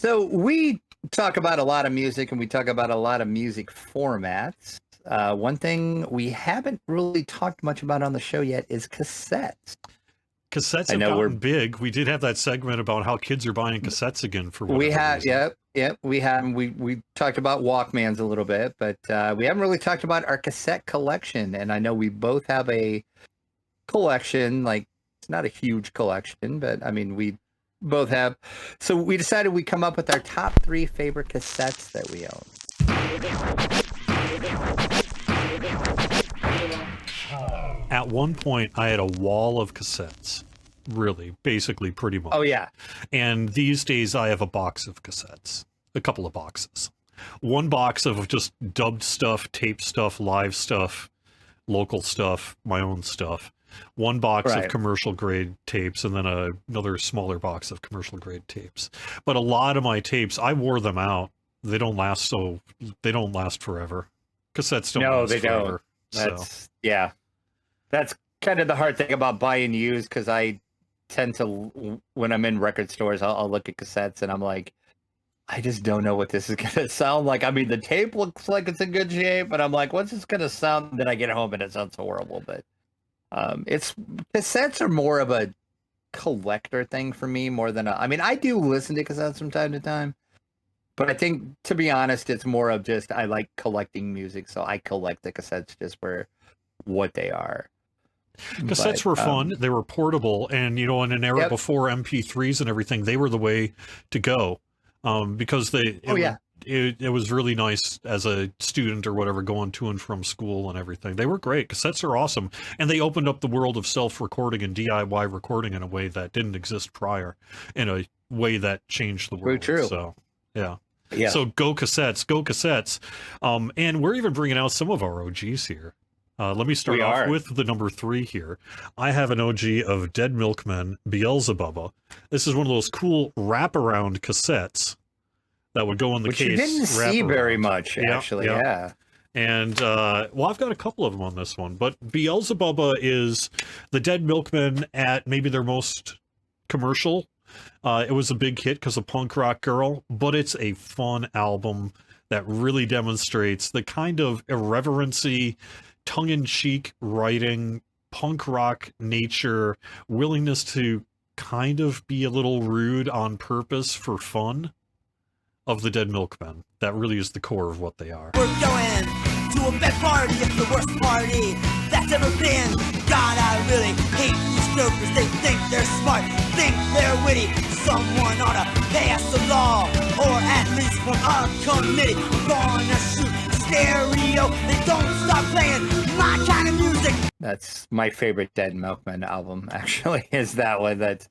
So we talk about a lot of music and we talk about a lot of music formats. One thing we haven't really talked much about on the show yet is cassettes. Cassettes I have know gotten big. We did have that segment about how kids are buying cassettes again for whatever we have, reason. yep, we have. We talked about Walkmans a little bit, but we haven't really talked about our cassette collection. And I know we both have a collection. Like it's not a huge collection, but I mean we both have. So we decided we come up with our top 3 favorite cassettes that we own. At one point, I had a wall of cassettes. Really, basically, pretty much. Oh yeah. And these days, I have a box of cassettes. A couple of boxes. One box of just dubbed stuff, tape stuff, live stuff, local stuff, my own stuff. One box of commercial grade tapes, and then another smaller box of commercial grade tapes. But a lot of my tapes, I wore them out. They don't last forever. Cassettes don't last forever. That's yeah. That's kind of the hard thing about buying used, because I tend to, when I'm in record stores, I'll look at cassettes and I'm like, I just don't know what this is going to sound like. I mean, the tape looks like it's in good shape, but I'm like, what's this going to sound? Then I get home and it sounds horrible. But cassettes are more of a collector thing for me more than I mean, I do listen to cassettes from time to time, but I think, to be honest, it's more of just, I like collecting music. So I collect the cassettes just for what they are. Cassettes were fun. They were portable, and in an era before MP3s and everything, they were the way to go, because it was really nice as a student or whatever, going to and from school and everything. They were great. Cassettes are awesome, and they opened up the world of self-recording and DIY recording in a way that didn't exist prior, in a way that changed the world. Very true. So yeah. So go cassettes, and we're even bringing out some of our OGs here. Let me start off with the number 3 here. I have an OG of Dead Milkmen, Beelzebubba. This is one of those cool wraparound cassettes that would go in the case. Which you didn't see very much, actually. Yeah. And, well, I've got a couple of them on this one, but Beelzebubba is the Dead Milkmen at maybe their most commercial. It was a big hit because of Punk Rock Girl, but it's a fun album that really demonstrates the kind of irreverency, tongue-in-cheek writing, punk rock nature, willingness to kind of be a little rude on purpose for fun of the Dead Milkmen. That really is the core of what they are. We're going to a bed party. It's the worst party that's ever been. God, I really hate these jokers. They think they're smart, think they're witty. Someone ought to pass a law, or at least from our committee. We're gonna shoot stereo and don't stop playing my kind of music. That's my favorite Dead Milkmen album, actually, is that one. That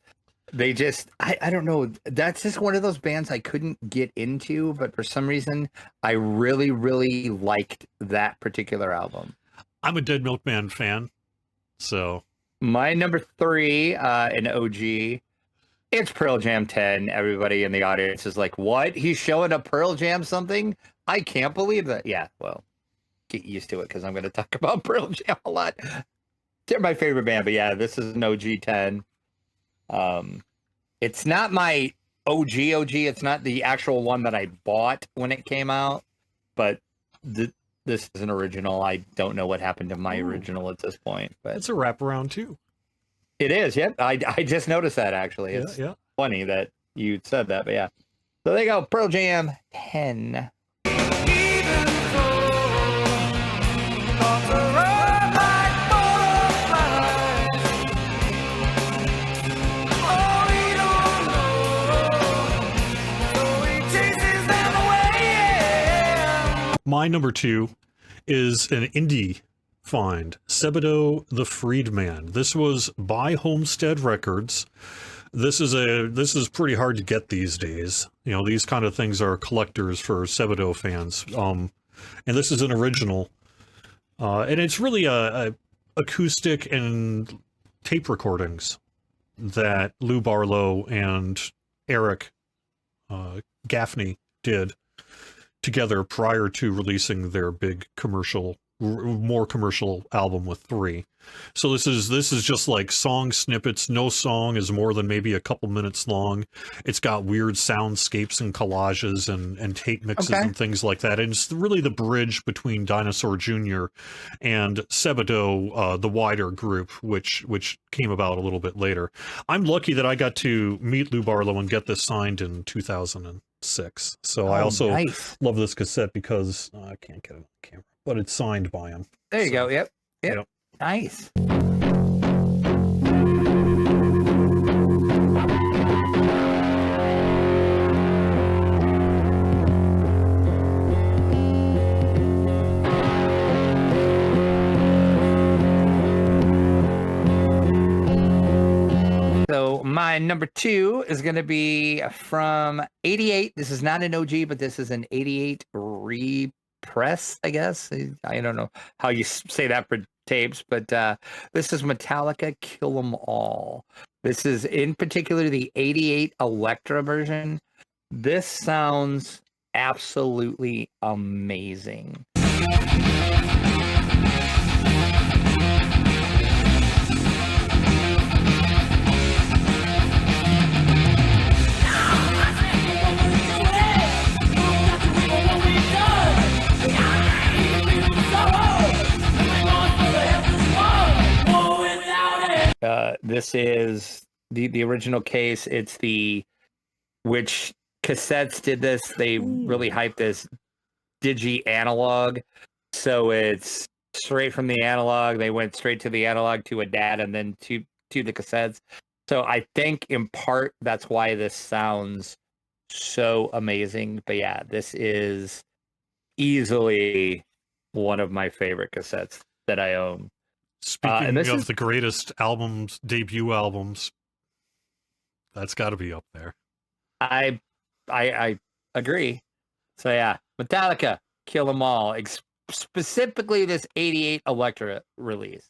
they just, I don't know, that's just one of those bands I couldn't get into, but for some reason I really, really liked that particular album. I'm a Dead Milkman fan, so. My number 3, an OG, it's Pearl Jam 10. Everybody in the audience is like, what? He's showing a Pearl Jam something? I can't believe that. Yeah, well, get used to it, because I'm going to talk about Pearl Jam a lot. They're my favorite band, but yeah, this is an OG 10. It's not my OG. It's not the actual one that I bought when it came out, but this is an original. I don't know what happened to my original at this point, but it's a wraparound too. It is. Yep. I just noticed that, actually. It's funny that you said that, but yeah. So there you go. Pearl Jam 10. My number 2 is an indie find, Sebadoh the Freedman. This was by Homestead Records. This is pretty hard to get these days. These kind of things are collectors for Sebadoh fans. And this is an original, and it's really a acoustic and tape recordings that Lou Barlow and Eric Gaffney did together prior to releasing their big commercial more commercial album with 3. So this is just like song snippets. No song is more than maybe a couple minutes long. It's got weird soundscapes and collages and tape mixes and things like that. And it's really the bridge between Dinosaur Jr. and Sebadoh, the wider group, which came about a little bit later. I'm lucky that I got to meet Lou Barlow and get this signed in 2006. So I also love this cassette because I can't get it on camera, but it's signed by him. There you go. Yep. Nice. So my number 2 is going to be from 88. This is not an OG, but this is an 88 repress, I guess. I don't know how you say that for tapes, but this is Metallica Kill 'Em All. This is in particular the 88 Elektra version. This sounds absolutely amazing. This is the original case. It's which Cassettes did this. They really hyped this digi analog. So it's straight from the analog. They went straight to the analog to a DAT and then to the cassettes. So I think in part that's why this sounds so amazing. But yeah, this is easily one of my favorite cassettes that I own. Speaking of the greatest albums, debut albums, that's got to be up there. I agree. So yeah, Metallica, Kill 'Em All. Specifically, this '88 Elektra release.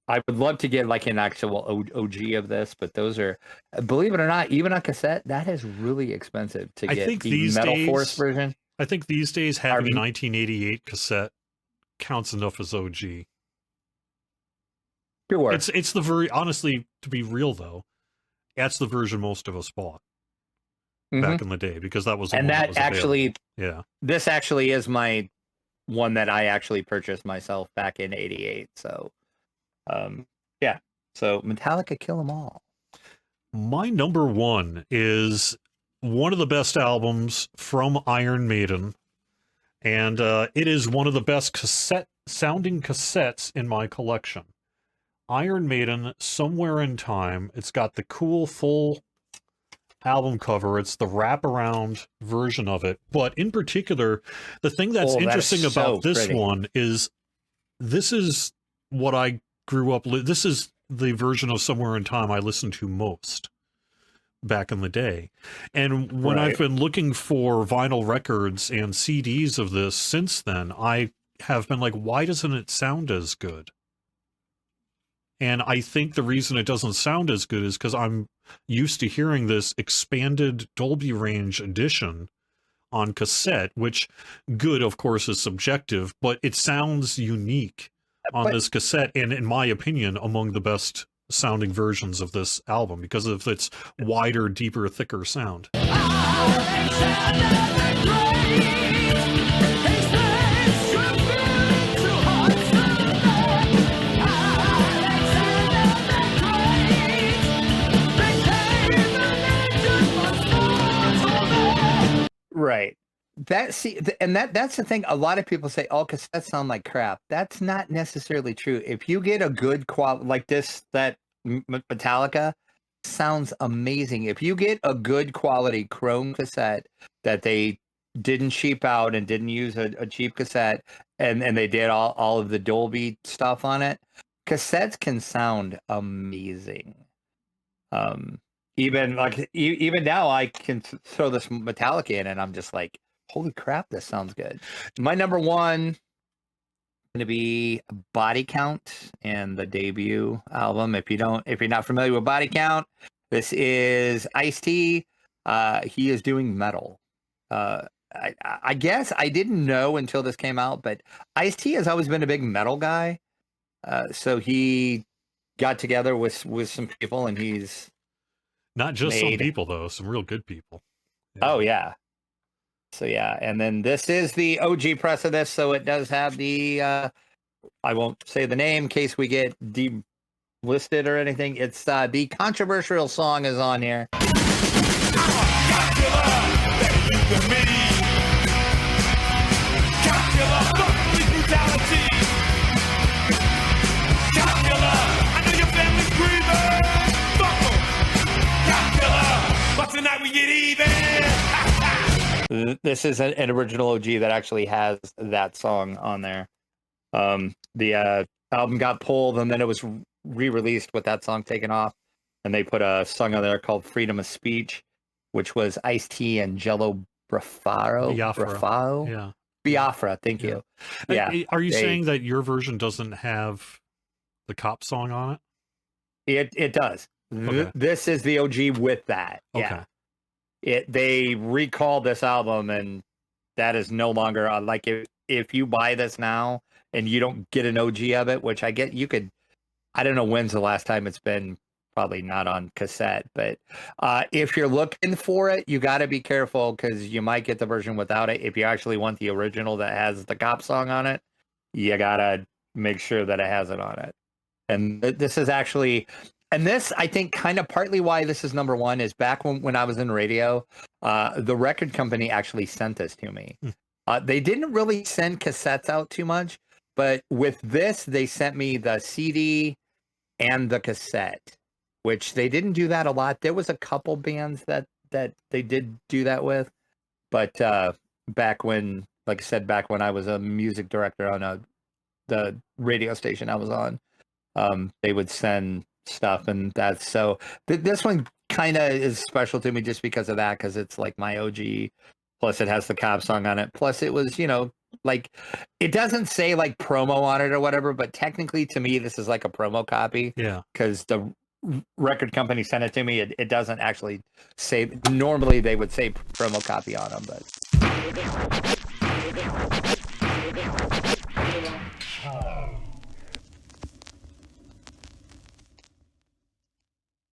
I would love to get like an actual OG of this, but those are, believe it or not, even on cassette, that is really expensive to get. I think the Metal Force version. I think these days having a 1988 cassette counts enough as OG. Sure. It's the honestly, to be real though, that's the version most of us bought back in the day, because that was the and one that was actually available. This actually is my one that I actually purchased myself back in '88. So so Metallica Kill 'Em All. My number 1 is one of the best albums from Iron Maiden, and it is one of the best sounding cassettes in my collection. Iron Maiden, Somewhere in Time. It's got the cool full album cover. It's the wraparound version of it. But in particular, the thing that's interesting about this one is this is what I grew up. This is the version of Somewhere in Time I listened to most back in the day. And when I've been looking for vinyl records and CDs of this since then, I have been like, why doesn't it sound as good? And I think the reason it doesn't sound as good is because I'm used to hearing this expanded Dolby Range edition on cassette, which good, of course, is subjective, but it sounds unique on this cassette, and in my opinion, among the best sounding versions of this album because of its wider, deeper, thicker sound. Right. That's the thing. A lot of people say, "Oh, cassettes sound like crap." That's not necessarily true. If you get a good quality like this, that Metallica sounds amazing. If you get a good quality chrome cassette that they didn't cheap out and didn't use a cheap cassette, and they did all of the Dolby stuff on it, cassettes can sound amazing. Even now, I can throw this Metallica in, and I'm just like, holy crap, this sounds good. My number 1 going to be Body Count and the debut album. If you're not familiar with Body Count, this is Ice-T. He is doing metal. I guess I didn't know until this came out, but Ice-T has always been a big metal guy. So he got together with some people, and he's Not just some made. people though, some real good people. Oh yeah. So yeah, and then this is the OG press of this, so it does have the. I won't say the name in case we get delisted or anything. It's the controversial song is on here. Tonight we get even. This is an original OG that actually has that song on there. The album got pulled, and then it was re-released with that song taken off, and they put a song on there called "Freedom of Speech," which was Ice-T and Jello Biafra. Yeah. Biafra. Thank you. Yeah. Are you saying that your version doesn't have the cop song on it? It does. Okay. This is the OG with that. Okay. Yeah. They recalled this album, and that is no longer like if you buy this now and you don't get an OG of it, which I get you could. I don't know when's the last time it's been. Probably not on cassette, but if you're looking for it, you got to be careful because you might get the version without it. If you actually want the original that has the cop song on it, you gotta make sure that it has it on it. And this is actually. And this, I think, kind of partly why this is number one is back when I was in radio, the record company actually sent this to me. They didn't really send cassettes out too much, but with this, they sent me the CD and the cassette, which they didn't do that a lot. There was a couple bands that they did do that with, but back when, like I said, back when I was a music director on the radio station I was on, they would send stuff, and that's so this one kind of is special to me just because of that, because it's like my OG, plus it has the cop song on it, plus it was, like it doesn't say like promo on it or whatever, but technically to me this is like a promo copy, because the record company sent it to me. It doesn't actually say, normally they would say promo copy on them, but